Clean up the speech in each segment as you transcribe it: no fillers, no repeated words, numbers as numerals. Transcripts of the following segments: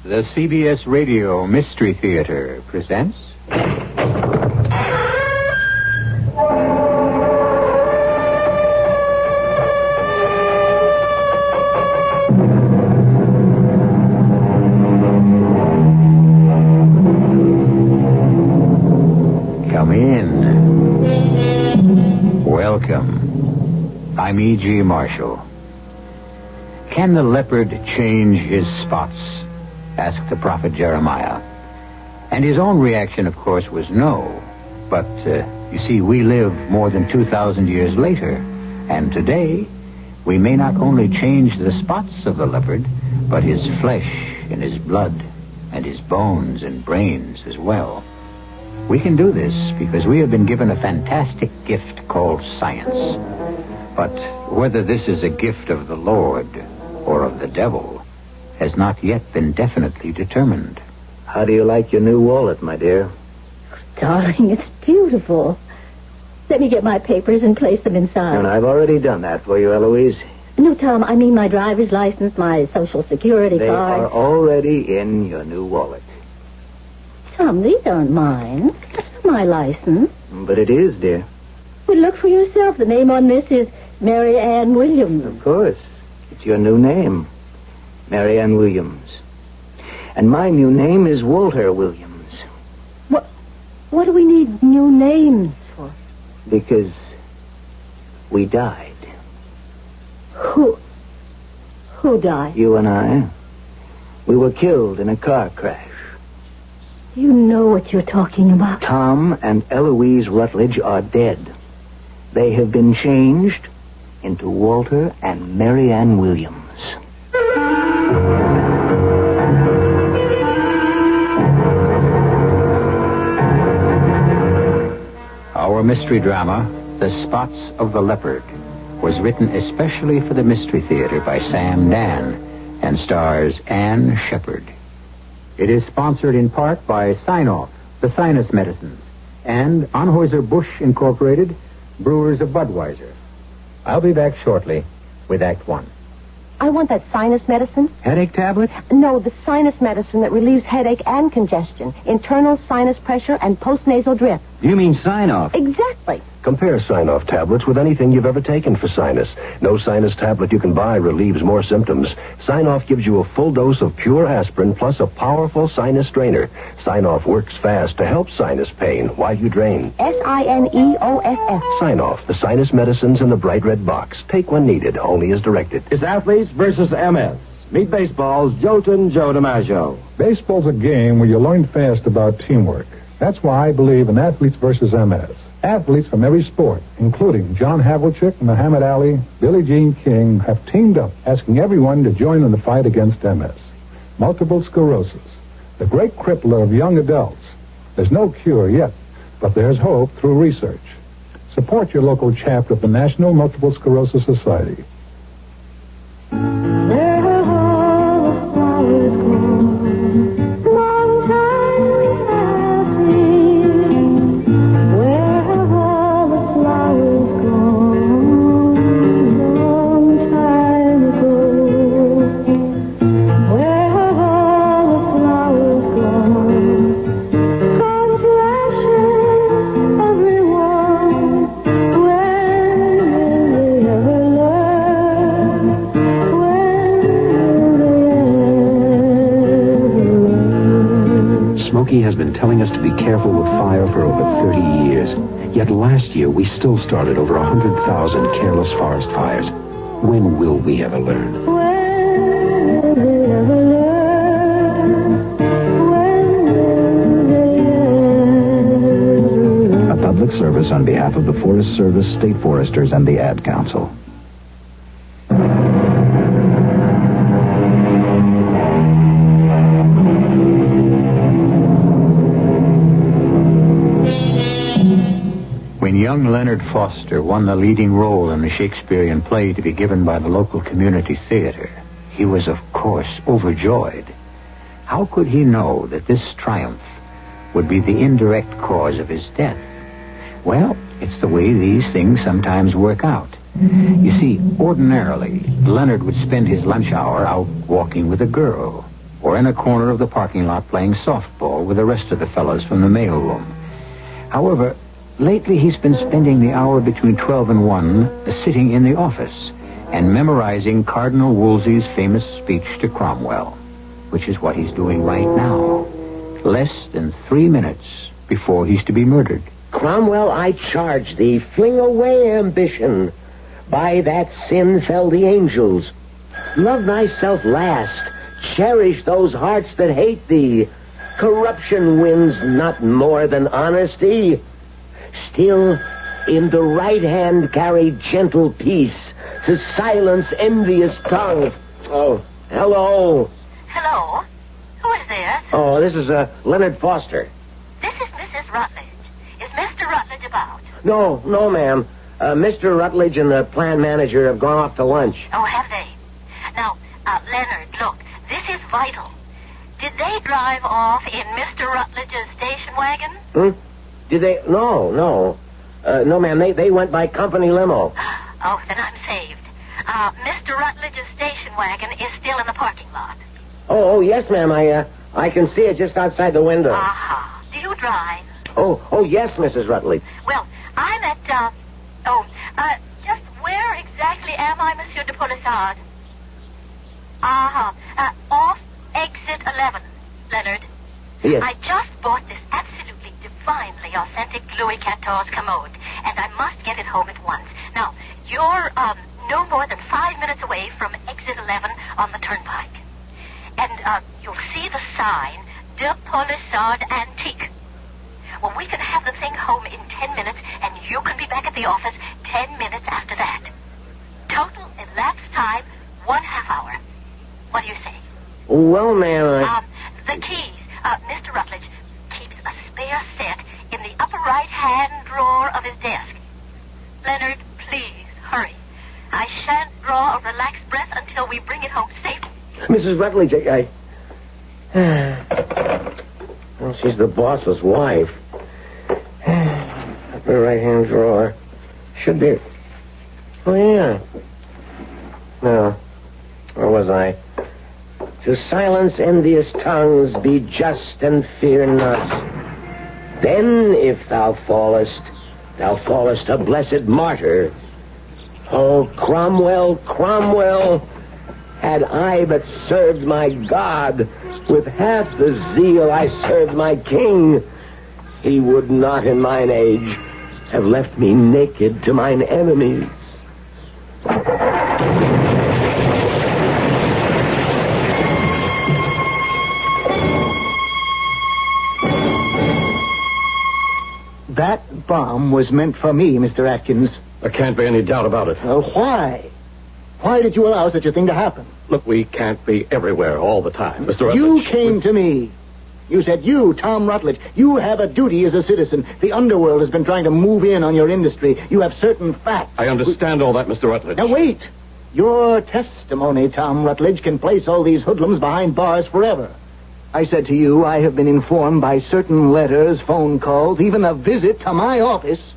The CBS Radio Mystery Theater presents... Come in. Welcome. I'm E.G. Marshall. Can the leopard change his spots? Asked the prophet Jeremiah. And his own reaction, of course, was no. But, you see, we live more than 2,000 years later. And today, we may not only change the spots of the leopard, but his flesh and his blood and his bones and brains as well. We can do this because we have been given a fantastic gift called science. But whether this is a gift of the Lord or of the devil has not yet been definitely determined. How do you like your new wallet, my dear? Darling, it's beautiful. Let me get my papers and place them inside. And I've already done that for you, Eloise. No, Tom, I mean my driver's license, my Social Security They card. are already in your new wallet. Tom, these aren't mine. That's not my license. But it is, dear. Well, look for yourself. The name on this is Mary Ann Williams. Of course. It's your new name. Mary Ann Williams. And my new name is Walter Williams. What do we need new names for? Because we died. Who died? You and I. We were killed in a car crash. You know what you're talking about. Tom and Eloise Rutledge are dead. They have been changed into Walter and Mary Ann Williams. Our mystery drama, The Spots of the Leopard, was written especially for the Mystery Theater by Sam Dan and stars Ann Shepard. It is sponsored in part by Sign-Off, the sinus medicines, and Anheuser-Busch Incorporated, brewers of Budweiser. I'll be back shortly with Act One. I want that sinus medicine. Headache tablet? No, the sinus medicine that relieves headache and congestion, internal sinus pressure, and postnasal drip. You mean Sign-Off? Exactly. Compare Sign-Off tablets with anything you've ever taken for sinus. No sinus tablet you can buy relieves more symptoms. Sign-Off gives you a full dose of pure aspirin plus a powerful sinus strainer. Sign-Off works fast to help sinus pain while you drain. Sineoff. Sign-Off, the sinus medicines in the bright red box. Take when needed, only as directed. It's athletes versus MS. Meet baseball's Jolton Joe DiMaggio. Baseball's a game where you learn fast about teamwork. That's why I believe in athletes versus MS. Athletes from every sport, including John Havlicek, Muhammad Ali, Billie Jean King, have teamed up, asking everyone to join in the fight against MS. Multiple sclerosis, the great crippler of young adults. There's no cure yet, but there's hope through research. Support your local chapter of the National Multiple Sclerosis Society. Where have all the flowers gone? Long time passing. Where have all the flowers gone? Long time ago. Where have all the flowers gone? Gone to ashes, everyone. When will they ever learn? Smokey has been telling us to be careful with fire for over 30 years. Yet last year, we still started over 100,000 careless forest fires. When will we ever learn? A public service on behalf of the Forest Service, State Foresters, and the Ad Council. When young Leonard Foster won the leading role in the Shakespearean play to be given by the local community theater, he was, of course, overjoyed. How could he know that this triumph would be the indirect cause of his death? Well, it's the way these things sometimes work out. You see, ordinarily, Leonard would spend his lunch hour out walking with a girl. or in a corner of the parking lot playing softball with the rest of the fellows from the mailroom. However, lately he's been spending the hour between 12 and 1 sitting in the office and memorizing Cardinal Wolsey's famous speech to Cromwell, which is what he's doing right now, less than 3 minutes before he's to be murdered. Cromwell, I charge thee, fling away ambition. By that sin fell the angels. Love thyself last. Cherish those hearts that hate thee. Corruption wins not more than honesty. Still, in the right hand carry gentle peace to silence envious tongues. Oh, hello. Hello? Who is there? Oh, this is Leonard Foster. This is Mrs. Rutledge. Is Mr. Rutledge about? No, ma'am. Mr. Rutledge and the plant manager have gone off to lunch. Oh, have they? Now, Leonard, look, this is vital. Did they drive off in Mr. Rutledge's station wagon? Did they? No, ma'am. They went by company limo. Oh, then I'm saved. Mr. Rutledge's station wagon is still in the parking lot. Oh, yes, ma'am. I can see it just outside the window. Aha. Do you drive? Oh, yes, Mrs. Rutledge. Well, I'm at, just where exactly am I, Monsieur de Polissard? Off exit 11, Leonard. Yes. I just bought this absolutely divinely authentic Louis XIV commode, and I must get it home at once. Now, you're, no more than 5 minutes away from exit 11 on the turnpike. And, you'll see the sign, De Polissard Antique. Well, we can have the thing home in 10 minutes, and you can be back at the office 10 minutes after that. Total elapsed time, 1/2 hour. What do you say? Well, ma'am, the keys. Mr. Rutledge keeps a spare set in the upper right-hand drawer of his desk. Leonard, please, hurry. I shan't draw a relaxed breath until we bring it home safely. Mrs. Rutledge, well, she's the boss's wife. Upper right-hand drawer. Should be. Oh, yeah. No. Where was I? To silence envious tongues, be just and fear not. Then, if thou fallest a blessed martyr. Oh, Cromwell, had I but served my God with half the zeal I served my king, he would not in mine age have left me naked to mine enemies. That bomb was meant for me, Mr. Atkins. There can't be any doubt about it. Why? Why did you allow such a thing to happen? Look, we can't be everywhere all the time, Mr. Rutledge. You came to me. You said, you, Tom Rutledge, you have a duty as a citizen. The underworld has been trying to move in on your industry. You have certain facts. I understand all that, Mr. Rutledge. Now, wait. Your testimony, Tom Rutledge, can place all these hoodlums behind bars forever. I said to you, I have been informed by certain letters, phone calls, even a visit to my office,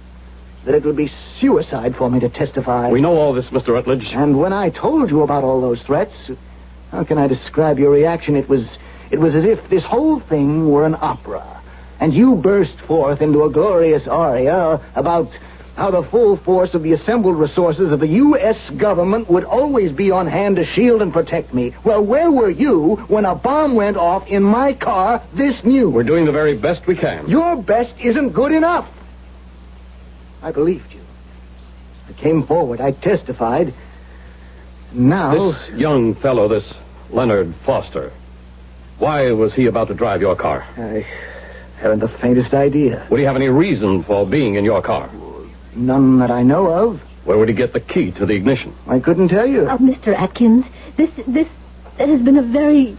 that it would be suicide for me to testify. We know all this, Mr. Rutledge. And when I told you about all those threats, how can I describe your reaction? It was as if this whole thing were an opera, and you burst forth into a glorious aria about how the full force of the assembled resources of the U.S. government would always be on hand to shield and protect me. Well, where were you when a bomb went off in my car this new? We're doing the very best we can. Your best isn't good enough. I believed you. I came forward. I testified. Now... This young fellow, this Leonard Foster, why was he about to drive your car? I haven't the faintest idea. Would he have any reason for being in your car? None that I know of. Where would he get the key to the ignition? I couldn't tell you. Oh, Mr. Atkins, this has been a very...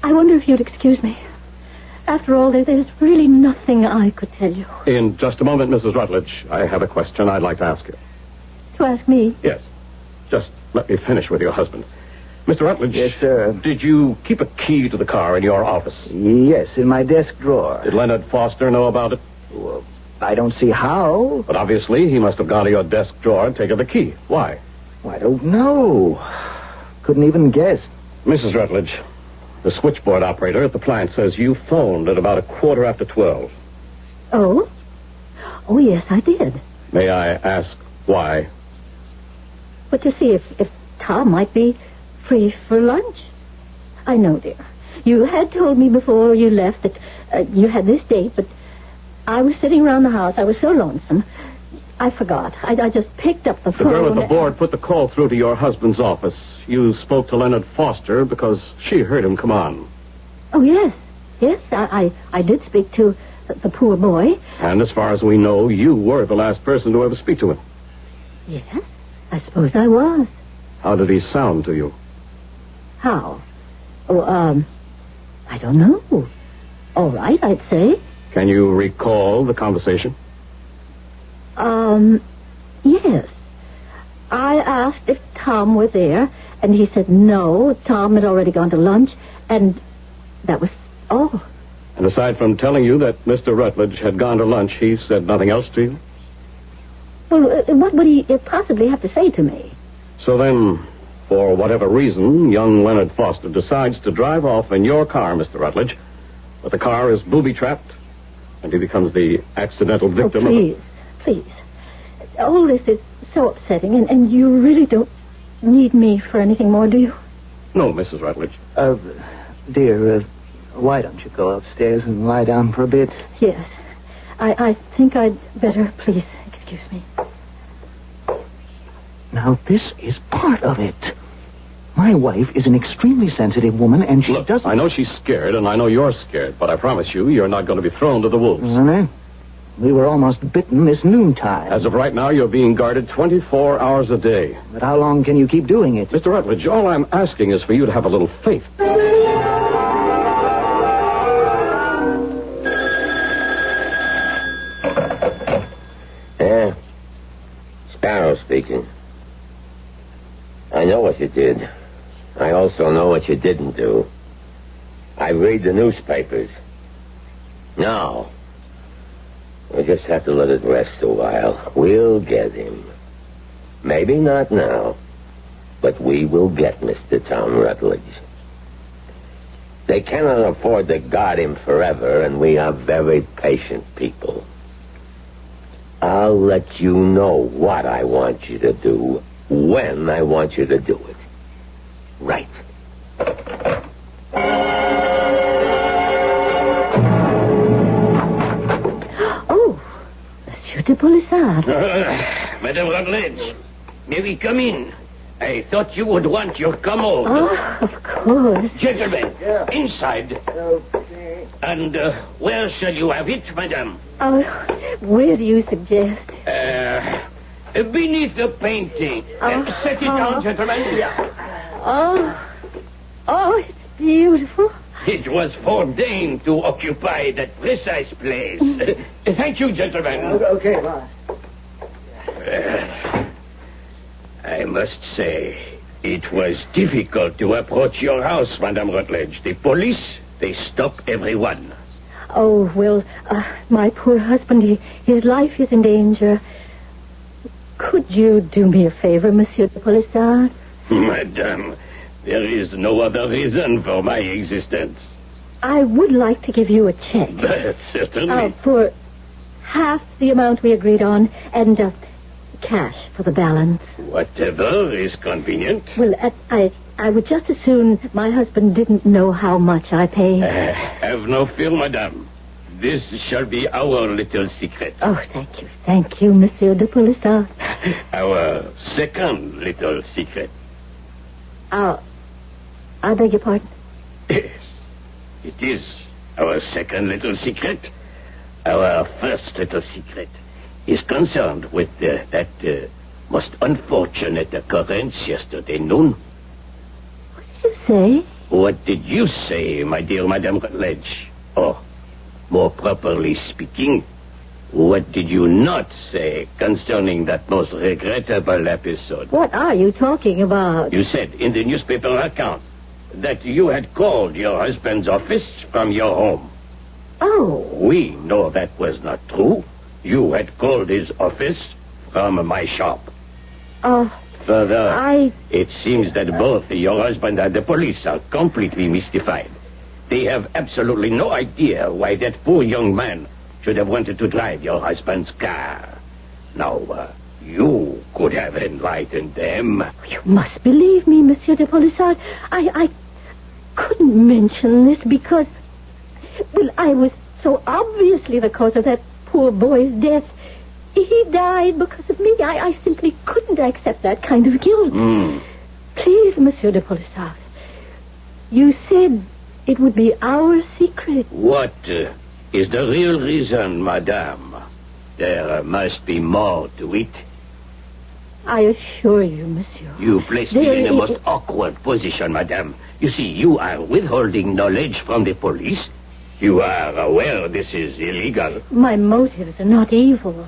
I wonder if you'd excuse me. After all, there's really nothing I could tell you. In just a moment, Mrs. Rutledge, I have a question I'd like to ask you. To ask me? Yes. Just let me finish with your husband. Mr. Rutledge. Yes, sir. Did you keep a key to the car in your office? Yes, in my desk drawer. Did Leonard Foster know about it? Well, I don't see how. But obviously, he must have gone to your desk drawer and taken the key. Why? I don't know. Couldn't even guess. Mrs. Rutledge, The switchboard operator at the plant says you phoned at about 12:15. Oh? Oh, yes, I did. May I ask why? But to see if Tom might be free for lunch. I know, dear. You had told me before you left that you had this date, but I was sitting around the house. I was so lonesome. I forgot. I just picked up the phone. The girl at the board put the call through to your husband's office. You spoke to Leonard Foster because she heard him come on. Oh, yes. Yes, I did speak to the poor boy. And as far as we know, you were the last person to ever speak to him. Yes, I suppose I was. How did he sound to you? How? Oh, I don't know. All right, I'd say. Can you recall the conversation? Yes. I asked if Tom were there, and he said no. Tom had already gone to lunch, and that was all. And aside from telling you that Mr. Rutledge had gone to lunch, he said nothing else to you? Well, what would he possibly have to say to me? So then, for whatever reason, young Leonard Foster decides to drive off in your car, Mr. Rutledge, but the car is booby-trapped, and he becomes the accidental victim of it. Please. All this is so upsetting, and you really don't need me for anything more, do you? No, Mrs. Rutledge. Dear, why don't you go upstairs and lie down for a bit? Yes. I think I'd better, please. Excuse me. Now, this is part of it. My wife is an extremely sensitive woman, and she doesn't... I know she's scared, and I know you're scared, but I promise you're not going to be thrown to the wolves. Isn't We were almost bitten this noontime. As of right now, you're being guarded 24 hours a day. But how long can you keep doing it? Mr. Rutledge, all I'm asking is for you to have a little faith. Sparrow speaking. I know what you did. I also know what you didn't do. I read the newspapers. No. We just have to let it rest a while. We'll get him. Maybe not now, but we will get Mr. Tom Rutledge. They cannot afford to guard him forever, and we are very patient people. I'll let you know what I want you to do, when I want you to do it. Right. De Polissard. Madame Rutledge, may we come in? I thought you would want your commode. Oh, of course. Gentlemen, inside. Okay. And where shall you have it, madame? Oh, where do you suggest? Beneath the painting. Set it down, gentlemen. Yeah. Oh, it's beautiful. It was foreordained to occupy that precise place. Thank you, gentlemen. Okay, boss. I must say, it was difficult to approach your house, Madame Rutledge. The police, they stop everyone. Oh, well, my poor husband, his life is in danger. Could you do me a favor, Monsieur de Polissard? Madame, there is no other reason for my existence. I would like to give you a check. Certainly. For half the amount we agreed on, and cash for the balance. Whatever is convenient. Well, I would just as soon my husband didn't know how much I pay. Have no fear, madame. This shall be our little secret. Oh, thank you. Thank you, Monsieur de Polissard. Our second little secret. I beg your pardon? Yes. It is our second little secret. Our first little secret is concerned with that most unfortunate occurrence yesterday noon. What did you say? What did you say, my dear Madame Rutledge? Or, more properly speaking, what did you not say concerning that most regrettable episode? What are you talking about? You said in the newspaper account that you had called your husband's office from your home. Oh. We know that was not true. You had called his office from my shop. Further, it seems that both your husband and the police are completely mystified. They have absolutely no idea why that poor young man should have wanted to drive your husband's car. Now, you could have enlightened them. You must believe me, Monsieur de Polissard. I couldn't mention this because, well, I was so obviously the cause of that poor boy's death. He died because of me. I simply couldn't accept that kind of guilt. Please, Monsieur de Polissard. You said it would be our secret. What is the real reason, madame? There must be more to it. I assure you, monsieur. You place me in a most awkward position, madame. You see, you are withholding knowledge from the police. You are aware this is illegal. My motives are not evil.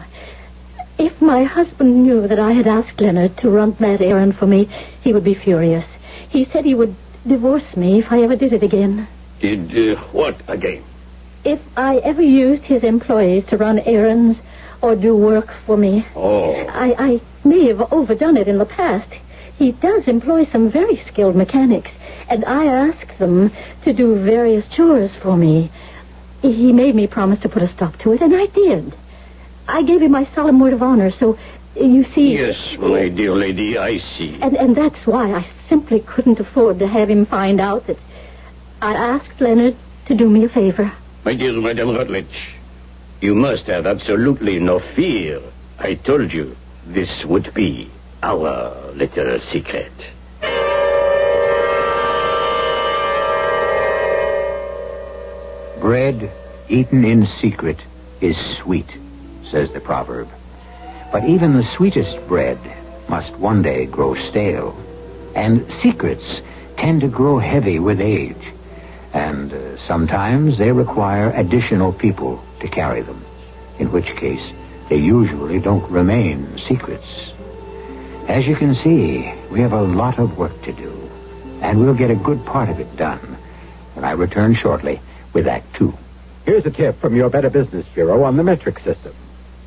If my husband knew that I had asked Leonard to run that errand for me, he would be furious. He said he would divorce me if I ever did it again. Did what again? If I ever used his employees to run errands or do work for me. Oh. I may have overdone it in the past. He does employ some very skilled mechanics, and I ask them to do various chores for me. He made me promise to put a stop to it, and I did. I gave him my solemn word of honor, so you see... Yes, my dear lady, I see. And that's why I simply couldn't afford to have him find out that I asked Leonard to do me a favor. My dear Madame Rutledge, you must have absolutely no fear. I told you this would be our little secret. Bread eaten in secret is sweet, says the proverb. But even the sweetest bread must one day grow stale. And secrets tend to grow heavy with age. And sometimes they require additional people to carry them, in which case they usually don't remain secrets. As you can see, we have a lot of work to do, and we'll get a good part of it done when I return shortly with Act 2. Here's a tip from your Better Business Bureau on the metric system.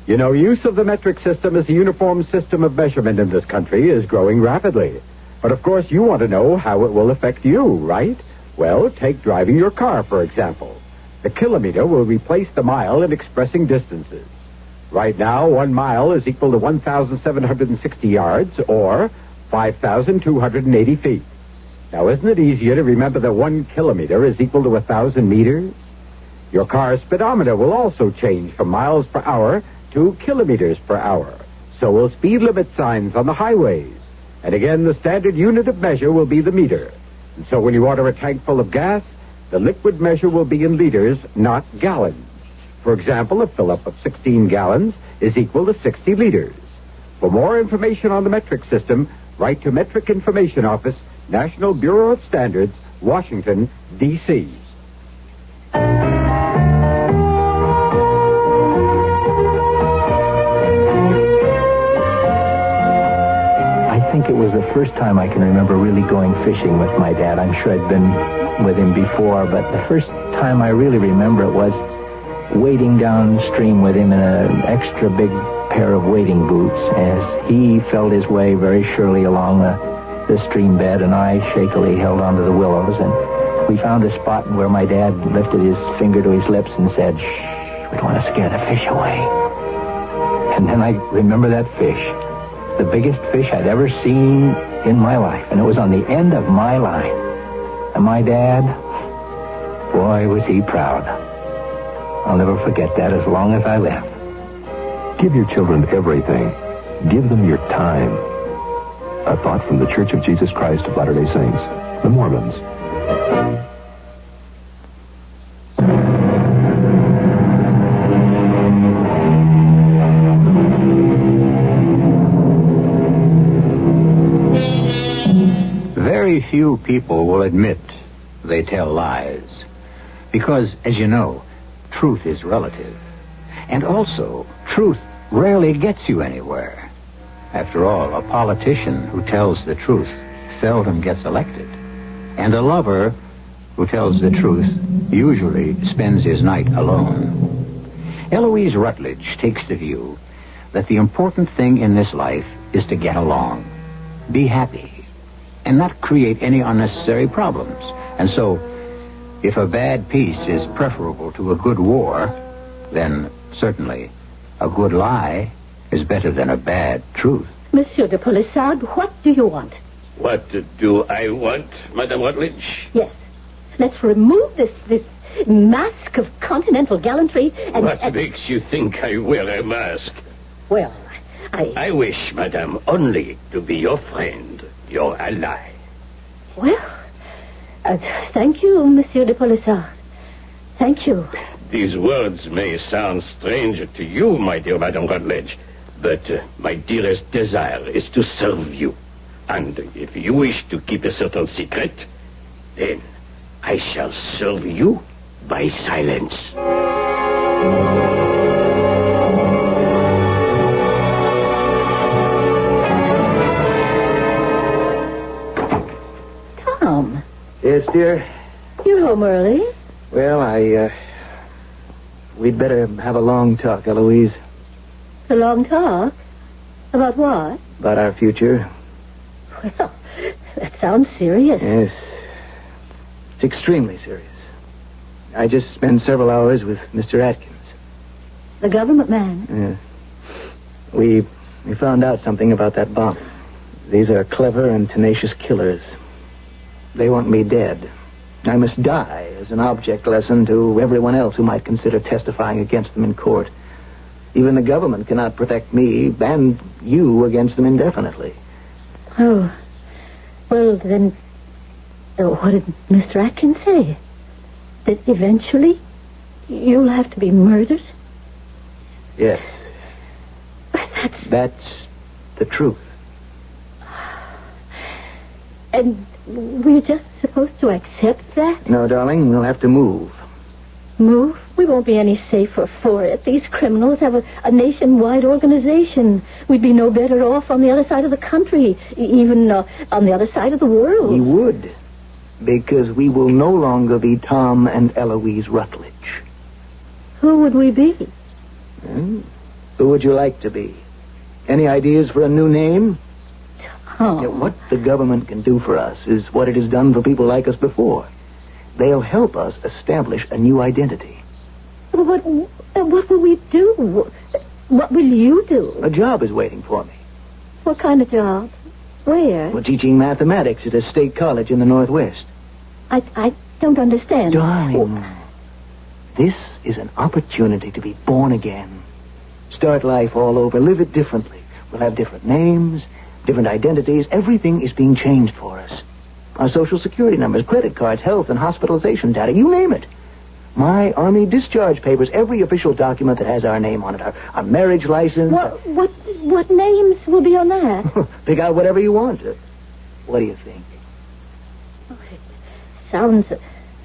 You know, use of the metric system as a uniform system of measurement in this country is growing rapidly. But of course you want to know how it will affect you, right? Well, take driving your car, for example. The kilometer will replace the mile in expressing distances. Right now, 1 mile is equal to 1,760 yards, or 5,280 feet. Now, isn't it easier to remember that 1 kilometer is equal to 1,000 meters? Your car's speedometer will also change from miles per hour to kilometers per hour. So will speed limit signs on the highways. And again, the standard unit of measure will be the meter. And so when you order a tank full of gas, the liquid measure will be in liters, not gallons. For example, a fill-up of 16 gallons is equal to 60 liters. For more information on the metric system, write to Metric Information Office, National Bureau of Standards, Washington, D.C. I think it was the first time I can remember really going fishing with my dad. I'm sure I'd been with him before, but the first time I really remember it was wading downstream with him in an extra big pair of wading boots as he felt his way very surely along the stream bed, and I shakily held onto the willows, and we found a spot where my dad lifted his finger to his lips and said, "Shh, we don't want to scare the fish away." And then I remember that fish, the biggest fish I'd ever seen in my life, and it was on the end of my line. And my dad, boy, was he proud. I'll never forget that as long as I live. Give your children everything. Give them your time. A thought from the Church of Jesus Christ of Latter-day Saints, the Mormons. Very few people will admit they tell lies. Because, as you know, truth is relative. And also, truth rarely gets you anywhere. After all, a politician who tells the truth seldom gets elected. And a lover who tells the truth usually spends his night alone. Eloise Rutledge takes the view that the important thing in this life is to get along, be happy, and not create any unnecessary problems. And so, If a bad peace is preferable to a good war, then certainly a good lie is better than a bad truth. Monsieur de Polissard, what do you want? What do I want, Madame Rutledge? Yes. Let's remove this mask of continental gallantry and... What makes you think I wear a mask? Well, I wish, Madame, only to be your friend, your ally. Well, thank you, Monsieur de Polissard. Thank you. These words may sound strange to you, my dear Madame Rutledge, but my dearest desire is to serve you. And if you wish to keep a certain secret, then I shall serve you by silence. Tom. Yes, dear? You're home early. Well, we'd better have a long talk, Eloise. A long talk? About what? About our future. Well, that sounds serious. Yes. It's extremely serious. I just spent several hours with Mr. Atkins. The government man? Yeah. We found out something about that bomb. These are clever and tenacious killers. They want me dead. I must die as an object lesson to everyone else who might consider testifying against them in court. Even the government cannot protect me and you against them indefinitely. Oh. Well, then, what did Mr. Atkins say? That eventually you'll have to be murdered? Yes. That's the truth. And we're just supposed to accept that? No, darling, we'll have to move. Move? We won't be any safer for it. These criminals have a nationwide organization. We'd be no better off on the other side of the country, even on the other side of the world. We would, because we will no longer be Tom and Eloise Rutledge. Who would we be? Who would you like to be? Any ideas for a new name? Tom. Yeah, what the government can do for us is what it has done for people like us before. They'll help us establish a new identity. What will we do? What will you do? A job is waiting for me. What kind of job? Where? Well, teaching mathematics at a state college in the Northwest. I don't understand. Darling, this is an opportunity to be born again. Start life all over. Live it differently. We'll have different names, different identities. Everything is being changed for us. Our social security numbers, credit cards, health and hospitalization data, you name it. My Army discharge papers, every official document that has our name on it, our marriage license. What names will be on that? Pick out whatever you want. What do you think? Oh, it sounds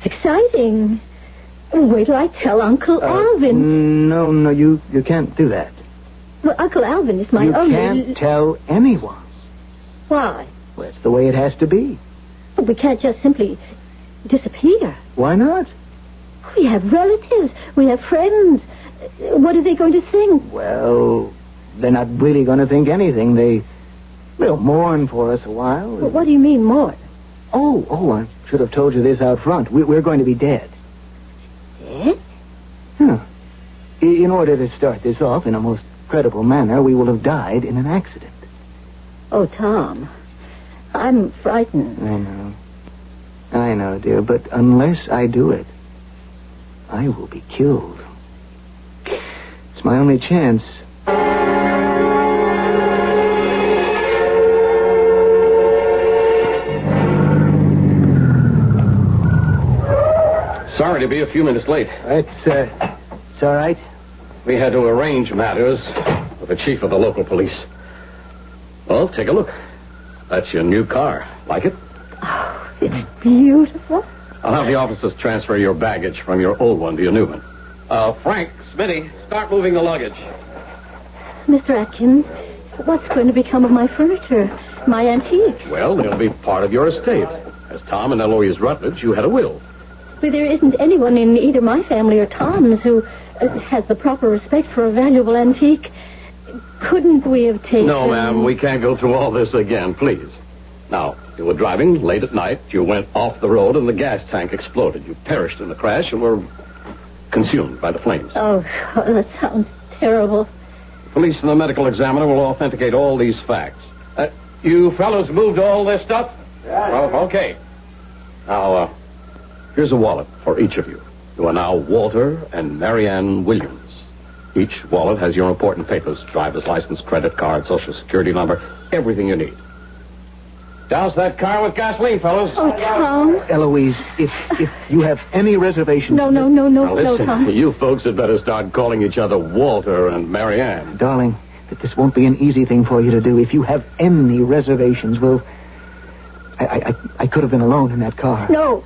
exciting. Wait till I tell Uncle Alvin. No, you can't do that. Well, Uncle Alvin is my only... You can't tell anyone. Why? Well, it's the way it has to be. But we can't just simply disappear. Why not? We have relatives. We have friends. What are they going to think? Well, they're not really going to think anything. They'll mourn for us a while. Well, what do you mean, mourn? Oh, I should have told you this out front. We're going to be dead. Dead? Huh. In order to start this off in a most credible manner, we will have died in an accident. Oh, Tom, I'm frightened. I know, dear, but unless I do it, I will be killed. It's my only chance. Sorry to be a few minutes late. It's all right. We had to arrange matters with the chief of the local police. Well, take a look. That's your new car. Like it? Oh, it's beautiful. I'll have the officers transfer your baggage from your old one to your new one. Frank, Smitty, start moving the luggage. Mr. Atkins, what's going to become of my furniture, my antiques? Well, they'll be part of your estate. As Tom and Eloise Rutledge, you had a will. But there isn't anyone in either my family or Tom's who has the proper respect for a valuable antique. Couldn't we have taken... No, ma'am, we can't go through all this again, please. Now, You were driving late at night. You went off the road and the gas tank exploded. You perished in the crash and were consumed by the flames. Oh, that sounds terrible. The police and the medical examiner will authenticate all these facts. You fellows moved all this stuff? Yeah. Well, okay. Now, here's a wallet for each of you. You are now Walter and Marianne Williams. Each wallet has your important papers, driver's license, credit card, social security number, everything you need. Douse that car with gasoline, fellows. Oh, Tom. Eloise, if you have any reservations... No, listen, Tom. You folks had better start calling each other Walter and Marianne. Darling, that this won't be an easy thing for you to do. If you have any reservations, well... I could have been alone in that car. No,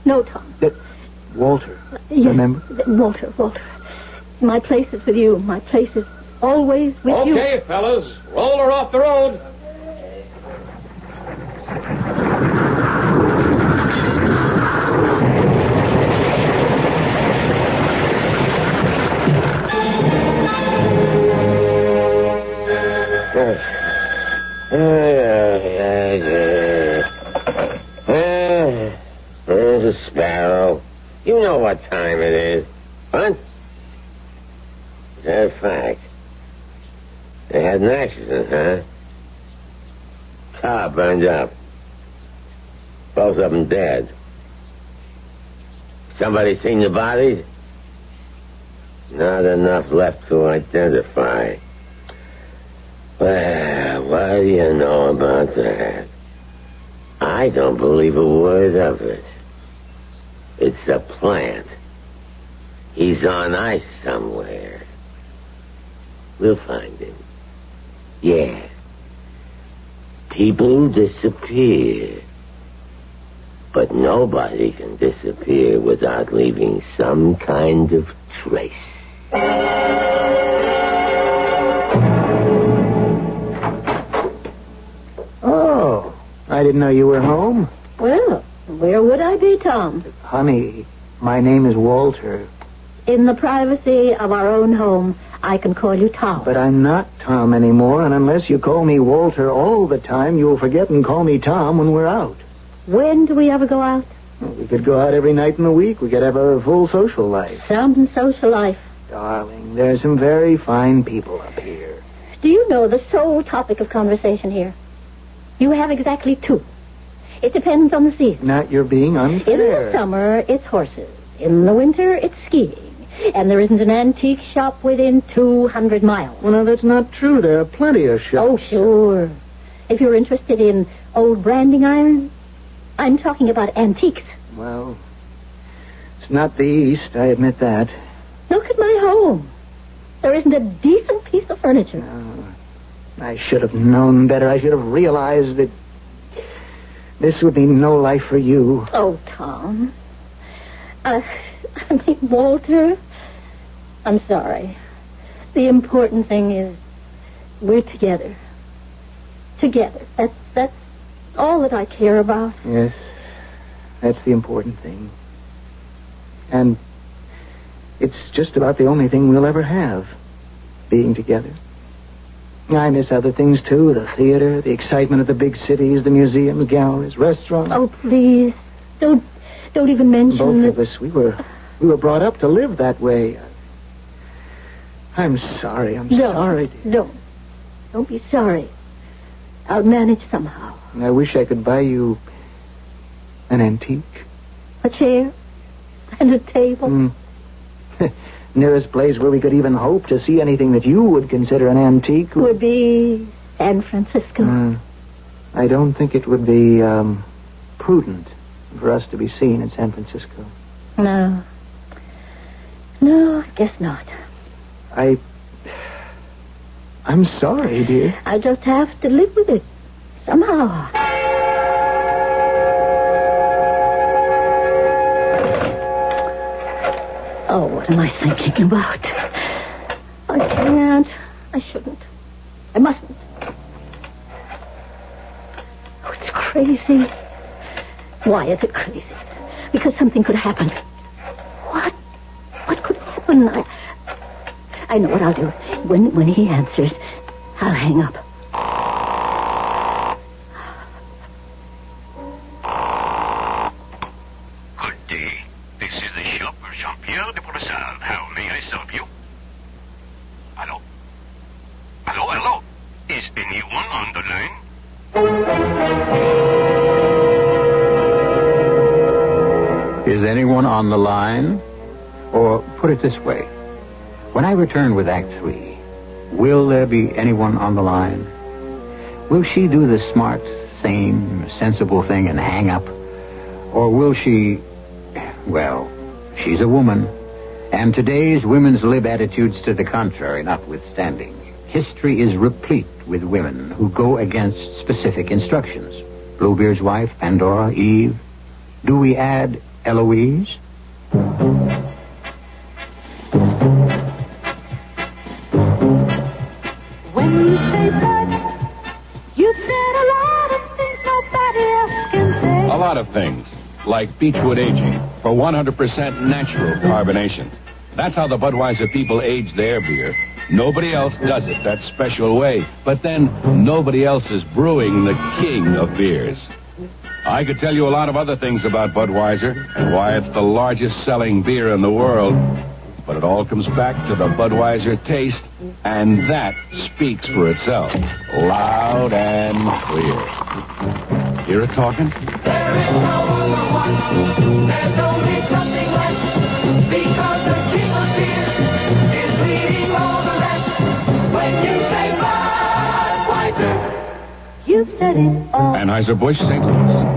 Tom. Walter, Yes, remember? Walter. My place is with you. My place is always with you. Okay, fellas. Roll her off the road. There's a sparrow. You know what time it is. What? Is that a fact? They had an accident, huh? Car burned up. Both of them dead. Somebody seen the bodies? Not enough left to identify. Well, what do you know about that? I don't believe a word of it. It's a plant. He's on ice somewhere. We'll find him. Yeah. People disappear. But nobody can disappear without leaving some kind of trace. Oh, I didn't know you were home. Well, where would I be, Tom? Honey, my name is Walter. In the privacy of our own home, I can call you Tom. But I'm not Tom anymore, and unless you call me Walter all the time, you'll forget and call me Tom when we're out. When do we ever go out? Well, we could go out every night in the week. We could have a full social life. Some social life. Darling, there's some very fine people up here. Do you know the sole topic of conversation here? You have exactly two. It depends on the season. Not you're being unfair. In the summer, it's horses. In the winter, it's skiing. And there isn't an antique shop within 200 miles. Well, no, that's not true. There are plenty of shops. Oh, sure. If you're interested in old branding iron, I'm talking about antiques. Well, it's not the East, I admit that. Look at my home. There isn't a decent piece of furniture. No, I should have known better. I should have realized that this would mean no life for you. Oh, Tom. Walter, I'm sorry. The important thing is we're together. Together. That's all that I care about. Yes, that's the important thing. And it's just about the only thing we'll ever have, being together. I miss other things, too. The theater, the excitement of the big cities, the museums, galleries, restaurants. Oh, please. Don't even mention Both of us, we were brought up to live that way. I'm sorry. I'm sorry, dear. Don't be sorry. I'll manage somehow. I wish I could buy you an antique. A chair and a table. Nearest place where we could even hope to see anything that you would consider an antique would be San Francisco. I don't think it would be prudent for us to be seen in San Francisco. No, I guess not. I'm sorry, dear. I just have to live with it somehow. Oh, what am I thinking about? I can't. I shouldn't. I mustn't. Oh, it's crazy. Why is it crazy? Because something could happen. What? What could happen? I know what I'll do. When he answers, I'll hang up. anyone on the line? Or put it this way. When I return with Act 3, will there be anyone on the line? Will she do the smart, sane, sensible thing and hang up? Or will she... Well, she's a woman. And today's women's lib attitudes to the contrary notwithstanding, history is replete with women who go against specific instructions. Bluebeard's wife, Pandora, Eve. Do we add Eloise? When you say but, you've said a lot of things nobody else can say. A lot of things, like Beechwood aging for 100% natural carbonation. That's how the Budweiser people age their beer. Nobody else does it that special way. But then, nobody else is brewing the king of beers. I could tell you a lot of other things about Budweiser and why it's the largest selling beer in the world. But it all comes back to the Budweiser taste, and that speaks for itself. Loud and clear. Hear it talking? There is no one. There's only something left. Because the king of beer is leading all the rest. When you say Budweiser, you've said it all. Anheuser-Busch, St. Louis.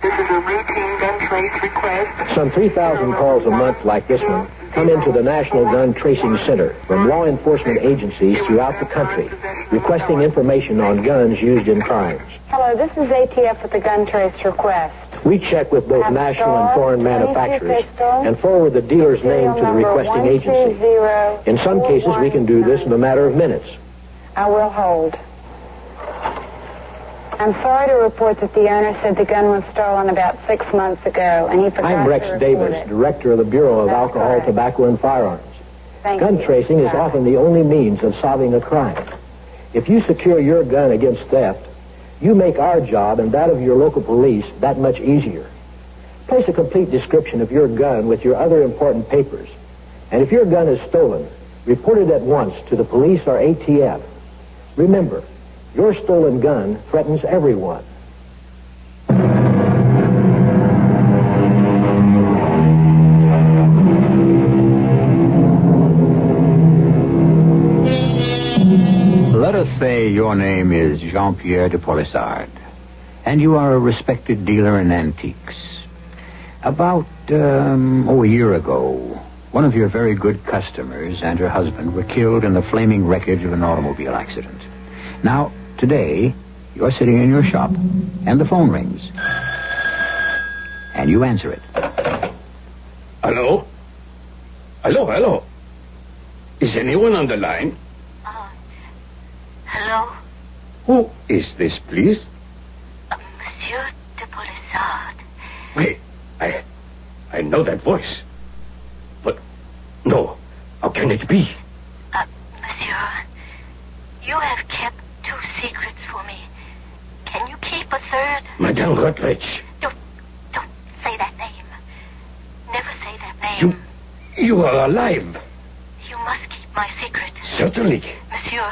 This is a routine gun trace request. Some 3,000 calls a month like this one come into the National Gun Tracing Center from law enforcement agencies throughout the country requesting information on guns used in crimes. Hello, this is ATF with the gun trace request. We check with both national and foreign manufacturers and forward the dealer's name to the requesting agency. In some cases, we can do this in a matter of minutes. I will hold. I'm sorry to report that the owner said the gun was stolen about 6 months ago, and he forgot I'm Rex to report Davis, it. Director of the Bureau of Alcohol, Tobacco, and Firearms. Gun tracing is often the only means of solving a crime. If you secure your gun against theft, you make our job and that of your local police that much easier. Place a complete description of your gun with your other important papers. And if your gun is stolen, report it at once to the police or ATF. Remember, your stolen gun threatens everyone. Let us say your name is Jean-Pierre de Polissard, and you are a respected dealer in antiques. About, a year ago, one of your very good customers and her husband were killed in the flaming wreckage of an automobile accident. Now, today, you're sitting in your shop, and the phone rings. And you answer it. Hello? Hello? Is anyone on the line? Hello? Who is this, please? Monsieur de Polissard. Wait, I know that voice. But, no, how can it be? Monsieur, you have kept 2 secrets for me. Can you keep a third? Madame Rutledge. Don't say that name. Never say that name. You are alive. You must keep my secret. Certainly. Monsieur,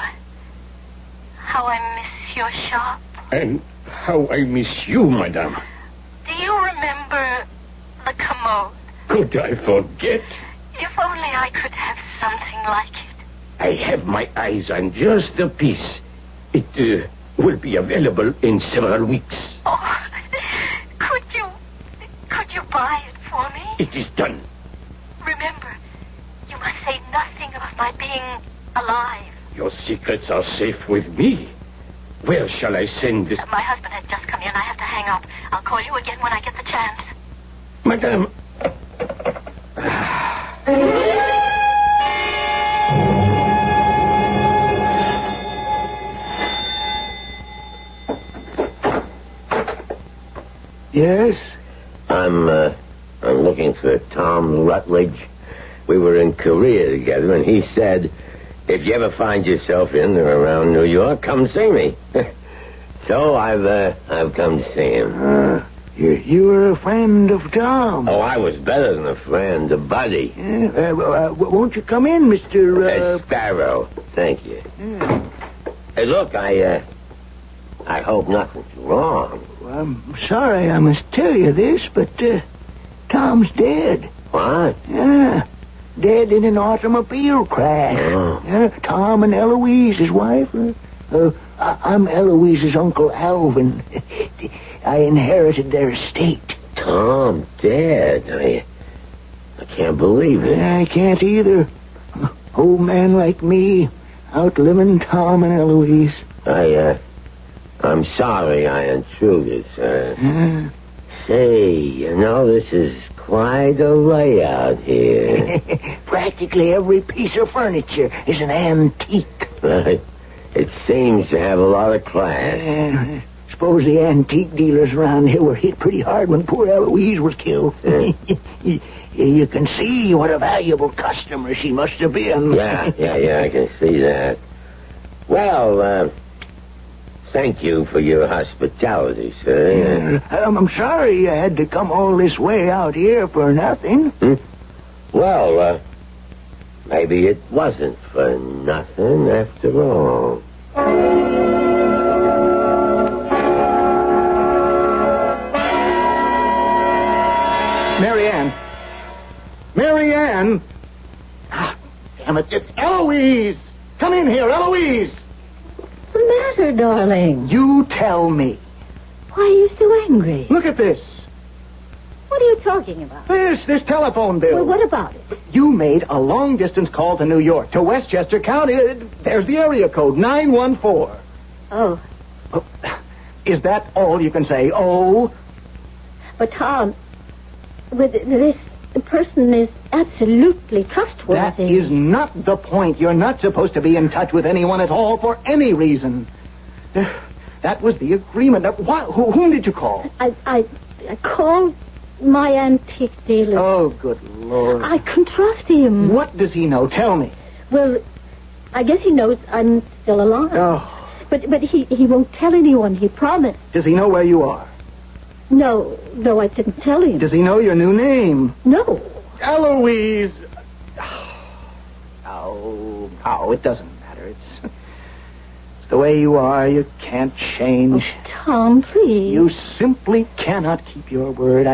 how I miss your shop. And how I miss you, madame. Do you remember the commode? Could I forget? If only I could have something like it. I have my eyes on just a piece. It will be available in several weeks. Oh, could you buy it for me? It is done. Remember, you must say nothing about my being alive. Your secrets are safe with me. Where shall I send this? My husband has just come in. I have to hang up. I'll call you again when I get the chance. Madame. Yes? I'm looking for Tom Rutledge. We were in Korea together, and he said, if you ever find yourself in or around New York, come see me. So I've come to see him. You were a friend of Tom. Oh, I was better than a friend, a buddy. Won't you come in, Mr. Sparrow. Thank you. Hey, look, I hope nothing's wrong. I'm sorry I must tell you this, but Tom's dead. What? Yeah. Dead in an automobile crash. Oh. Yeah, Tom and Eloise, his wife. I'm Eloise's Uncle Alvin. I inherited their estate. Tom dead. I can't believe it. I can't either. Old man like me, outliving Tom and Eloise. I'm sorry I intruded, sir. Say, this is quite a layout here. Practically every piece of furniture is an antique. It seems to have a lot of class. Suppose the antique dealers around here were hit pretty hard when poor Eloise was killed. You can see what a valuable customer she must have been. Yeah, I can see that. Well, thank you for your hospitality, sir. I'm sorry you had to come all this way out here for nothing. Well, maybe it wasn't for nothing after all. Marianne! Ah, damn it. It's Eloise! Come in here, Eloise! What's the matter, darling? You tell me. Why are you so angry? Look at this. What are you talking about? This telephone bill. Well, what about it? You made a long-distance call to New York, to Westchester County. There's the area code, 914. Oh. Is that all you can say? Oh? But, Tom, with this person is absolutely trustworthy. That is not the point. You're not supposed to be in touch with anyone at all for any reason. That was the agreement. Whom did you call? I called my antique dealer. Oh, good Lord. I can trust him. What does he know? Tell me. Well, I guess he knows I'm still alive. Oh. But he won't tell anyone. He promised. Does he know where you are? No, I didn't tell him. Does he know your new name? No. Eloise! Oh, it doesn't matter. It's the way you are. You can't change. Oh, Tom, please. You simply cannot keep your word.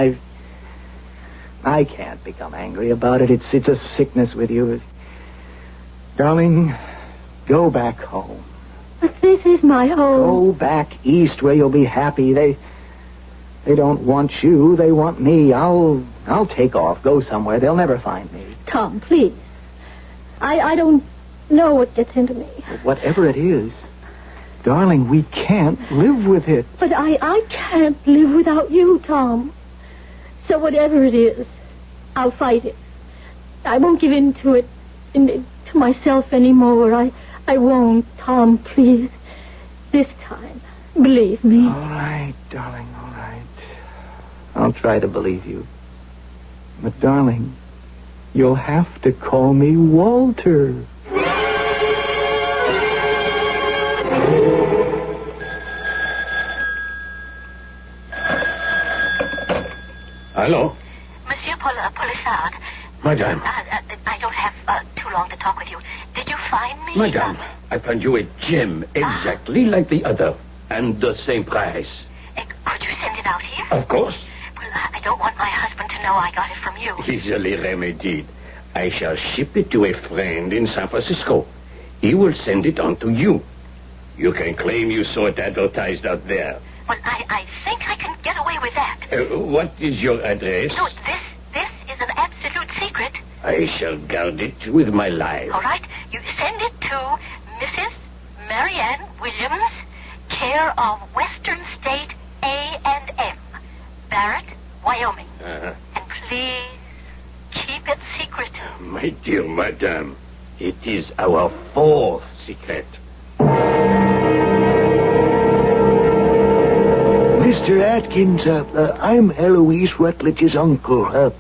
I can't become angry about it. It's a sickness with you. Darling, go back home. But this is my home. Go back east where you'll be happy. They don't want you. They want me. I'll take off. Go somewhere. They'll never find me. Tom, please. I don't know what gets into me. Whatever it is, darling, we can't live with it. But I can't live without you, Tom. So whatever it is, I'll fight it. I won't give in to it, to myself anymore. I won't, Tom, please. This time, believe me. All right, darling, all right. I'll try to believe you. But, darling, you'll have to call me Walter. Hello? Monsieur Polissard. Madame. I don't have too long to talk with you. Did you find me? Madame, I found you a gem exactly like the other. And the same price. Could you send it out here? Of course. Well, I don't want my husband to know I got it from you. Easily remedied. I shall ship it to a friend in San Francisco. He will send it on to you. You can claim you saw it advertised out there. Well, I think I can get away with that. What is your address? No, this is an absolute secret. I shall guard it with my life. All right? You send it to Mrs. Marianne Williams, care of Western State A&M, Barrett, Wyoming. Uh-huh. And please keep it secret. My dear madame, it is our fourth secret. Mr. Atkins, I'm Eloise Rutledge's uncle.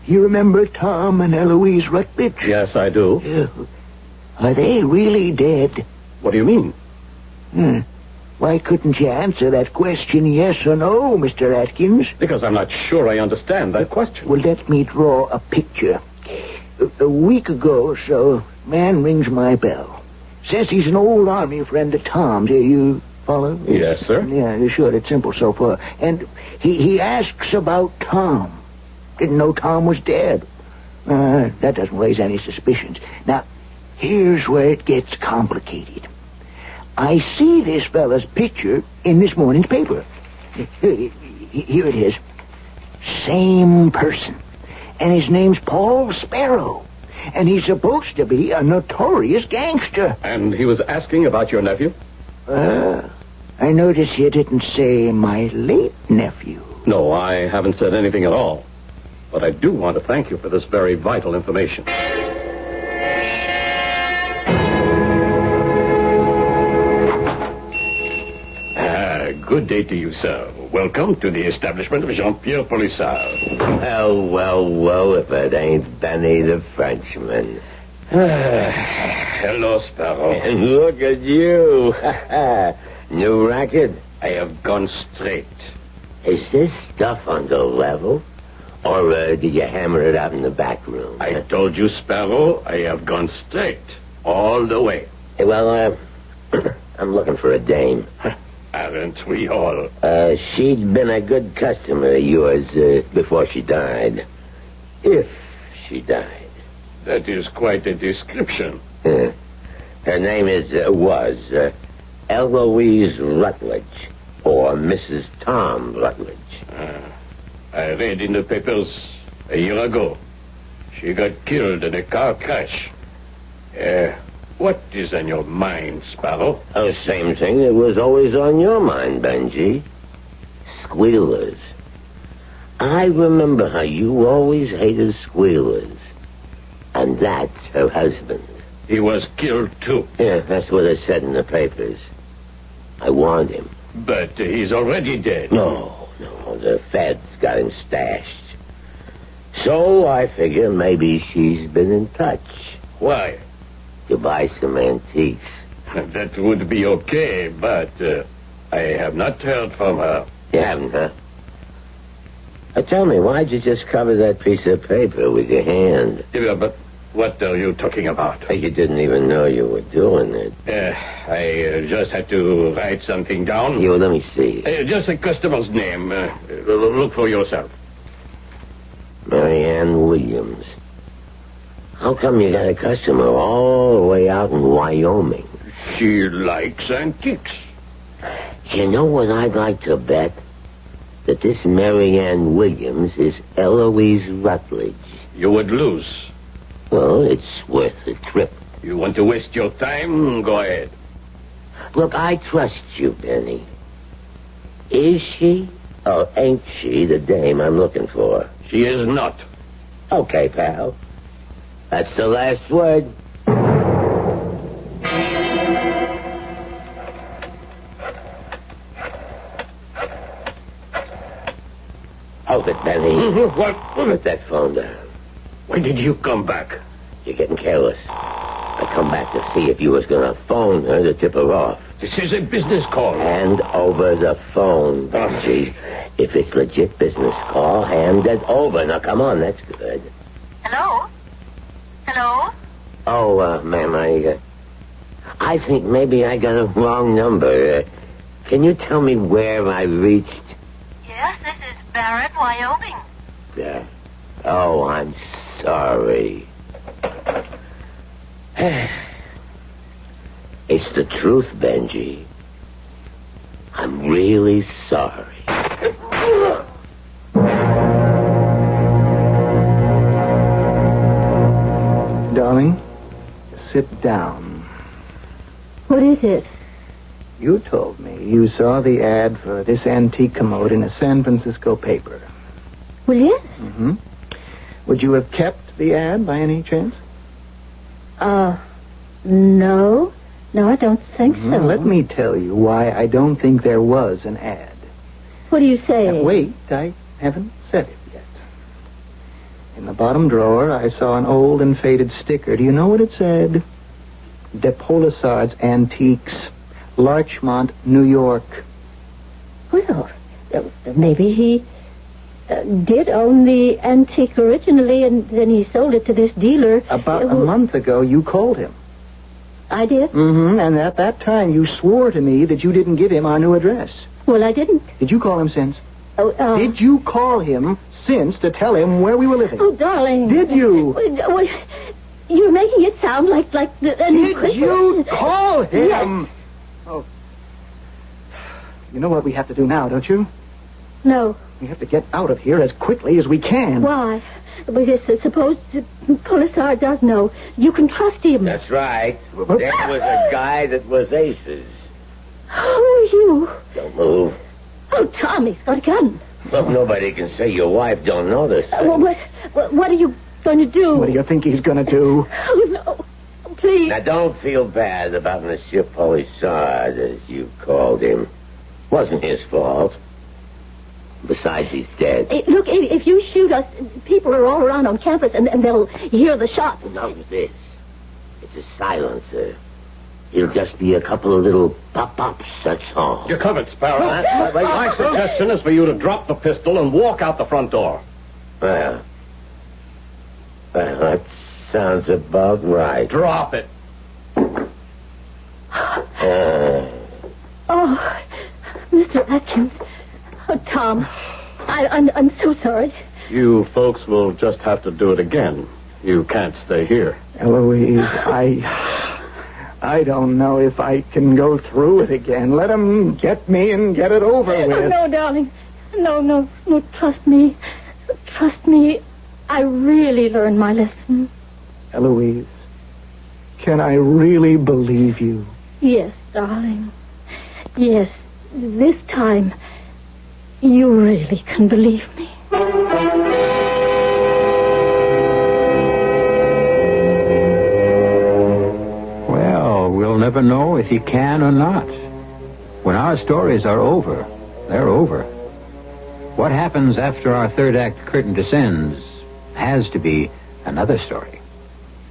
You remember Tom and Eloise Rutledge? Yes, I do. Are they really dead? What do you mean? Why couldn't you answer that question yes or no, Mr. Atkins? Because I'm not sure I understand that question. Well, let me draw a picture. A week ago or so, man rings my bell. Says he's an old army friend of Tom's. You follow? Yes, sir. Yeah, sure. It's simple so far. And he asks about Tom. Didn't know Tom was dead. That doesn't raise any suspicions. Now, here's where it gets complicated. I see this fella's picture in this morning's paper. Here it is. Same person. And his name's Paul Sparrow. And he's supposed to be a notorious gangster. And he was asking about your nephew? I notice you didn't say my late nephew. No, I haven't said anything at all. But I do want to thank you for this very vital information. Good day to you, sir. Welcome to the establishment of Jean-Pierre Polissard. Well, if it ain't Benny the Frenchman. Hello, Sparrow. And look at you. New racket? I have gone straight. Is this stuff on the level? Or did you hammer it out in the back room? I told you, Sparrow, I have gone straight. All the way. Well, I'm looking for a dame. Aren't we all? She'd been a good customer of yours before she died. If she died. That is quite a description. Her name was Eloise Rutledge, or Mrs. Tom Rutledge. I read in the papers a year ago. She got killed in a car crash. What is on your mind, Sparrow? The same thing that was always on your mind, Benji. Squealers. I remember how you always hated squealers. And that's her husband. He was killed, too. Yeah, that's what it said in the papers. I warned him. But he's already dead. No, the feds got him stashed. So I figure maybe she's been in touch. Why? To buy some antiques. That would be okay, but I have not heard from her. You haven't, huh? Tell me, why'd you just cover that piece of paper with your hand? Yeah, but what are you talking about? You didn't even know you were doing it. I just had to write something down. Let me see. Just a customer's name. Look for yourself. Marianne Williams. How come you got a customer all the way out in Wyoming? She likes antiques. You know what I'd like to bet? That this Marianne Williams is Eloise Rutledge. You would lose. Well, it's worth the trip. You want to waste your time? Go ahead. Look, I trust you, Benny. Is she or ain't she the dame I'm looking for? She is not. Okay, pal. That's the last word. Hold it, Benny. What? Put that phone down. When did you come back? You're getting careless. I come back to see if you was going to phone her to tip her off. This is a business call. Hand over the phone, Benji. If it's legit business call, hand it over. Now, come on, that's good. Hello? Hello? Oh, ma'am, I think maybe I got a wrong number. Can you tell me where I reached? Yes, this is Barrett, Wyoming. Yeah. Oh, I'm sorry. It's the truth, Benji. I'm really sorry. Darling, sit down. What is it? You told me you saw the ad for this antique commode in a San Francisco paper. Well, yes. Mm-hmm. Would you have kept the ad by any chance? No. No, I don't think so. Let me tell you why I don't think there was an ad. What do you say? Now, wait, I haven't said it yet. In the bottom drawer, I saw an old and faded sticker. Do you know what it said? De Polissard's Antiques, Larchmont, New York. Well, maybe he did own the antique originally, and then he sold it to this dealer. About a month ago, you called him. I did? Mm-hmm, and at that time, you swore to me that you didn't give him our new address. Well, I didn't. Did you call him since? Did you call him since to tell him where we were living? Oh, darling. Did you? You're making it sound like Did you call him? Yes. Oh. You know what we have to do now, don't you? No. We have to get out of here as quickly as we can. Why? Because suppose Polisar does know. You can trust him. That's right. There was a guy that was aces. Who are you? Don't move. Oh, Tom, he's got a gun. Look, nobody can say your wife don't know this. What are you going to do? What do you think he's going to do? Oh, no. Please. Now, don't feel bad about Monsieur Polisard, as you called him. Wasn't his fault. Besides, he's dead. Hey, look, if you shoot us, people are all around on campus, and they'll hear the shots. Now, this. It's a silencer. It'll just be a couple of little pop-ups, that's all. You're covered, Sparrow. My suggestion is for you to drop the pistol and walk out the front door. Well, that sounds about right. Drop it. Oh, Mr. Atkins. Oh, Tom. I'm so sorry. You folks will just have to do it again. You can't stay here. Eloise, I don't know if I can go through it again. Let him get me and get it over with. Oh, no, darling. No, trust me. Trust me. I really learned my lesson. Eloise, can I really believe you? Yes, darling. Yes, this time, you really can believe me. Well, we'll never know if he can or not. When our stories are over, they're over. What happens after our third act curtain descends has to be another story.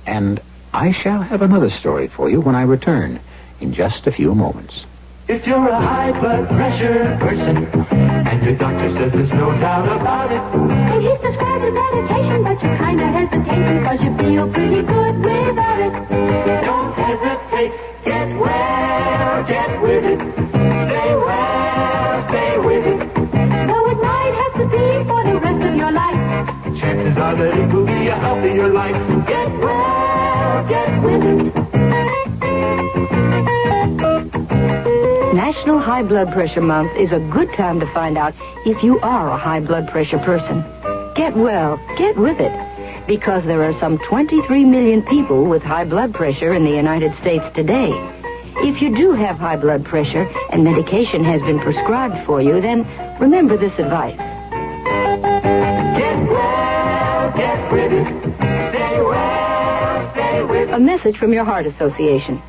And I shall have another story for you when I return in just a few moments. If you're a high blood pressure person, and your doctor says there's no doubt about it, And he's prescribed a medication, but you kinda hesitate because you feel pretty good without it. don't hesitate. Get well, get with it. Stay well, stay with it. Though it might have to be for the rest of your life. Chances are that it will be a healthier life. Get well, get with it. National High Blood Pressure Month is a good time to find out if you are a high blood pressure person. Get well, get with it, because there are some 23 million people with high blood pressure in the United States today. If you do have high blood pressure and medication has been prescribed for you, then remember this advice. Get well, get with it. Stay well, stay with it. A message from your Heart Association.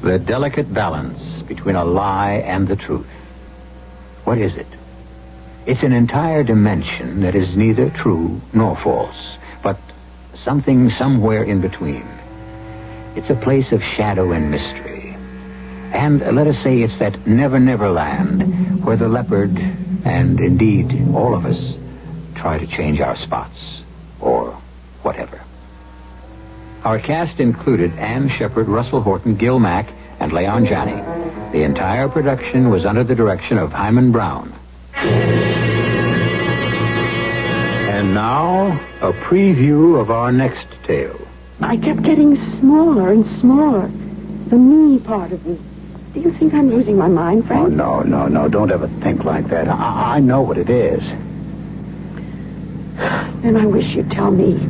The delicate balance between a lie and the truth. What is it? It's an entire dimension that is neither true nor false, but something somewhere in between. It's a place of shadow and mystery. And let us say it's that never land where the leopard, and indeed all of us, try to change our spots, or whatever. Our cast included Ann Shepard, Russell Horton, Gil Mack, and Leon Janney. The entire production was under the direction of Hyman Brown. And now, a preview of our next tale. I kept getting smaller and smaller. The me part of me. Do you think I'm losing my mind, Frank? Oh, no. Don't ever think like that. I know what it is. Then I wish you'd tell me.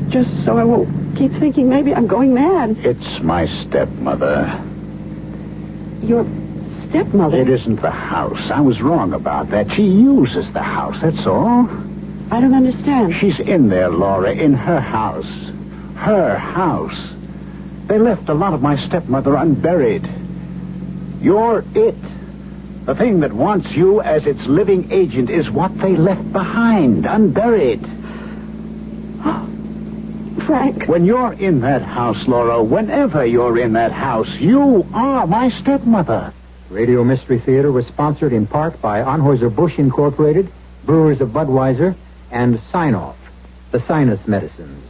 Just so I won't keep thinking maybe I'm going mad. It's my stepmother. Your stepmother? It isn't the house. I was wrong about that. She uses the house, that's all. I don't understand. She's in there, Laura, in her house. Her house. They left a lot of my stepmother unburied. You're it. The thing that wants you as its living agent is what they left behind, unburied. Frank. When you're in that house, Laura, whenever you're in that house, you are my stepmother. Radio Mystery Theater was sponsored in part by Anheuser-Busch Incorporated, Brewers of Budweiser, and Sign Off. the sinus medicines.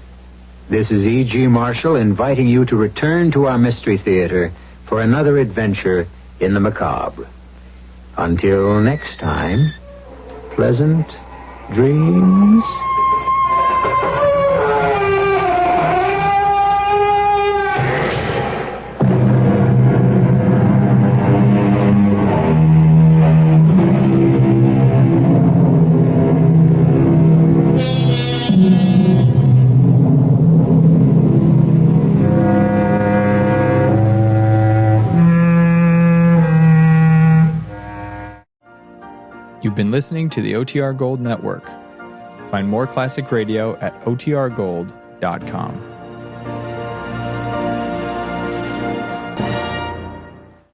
This is E.G. Marshall inviting you to return to our Mystery Theater for another adventure in the macabre. Until next time, pleasant dreams. You've been listening to the OTR Gold Network. Find more classic radio at otrgold.com.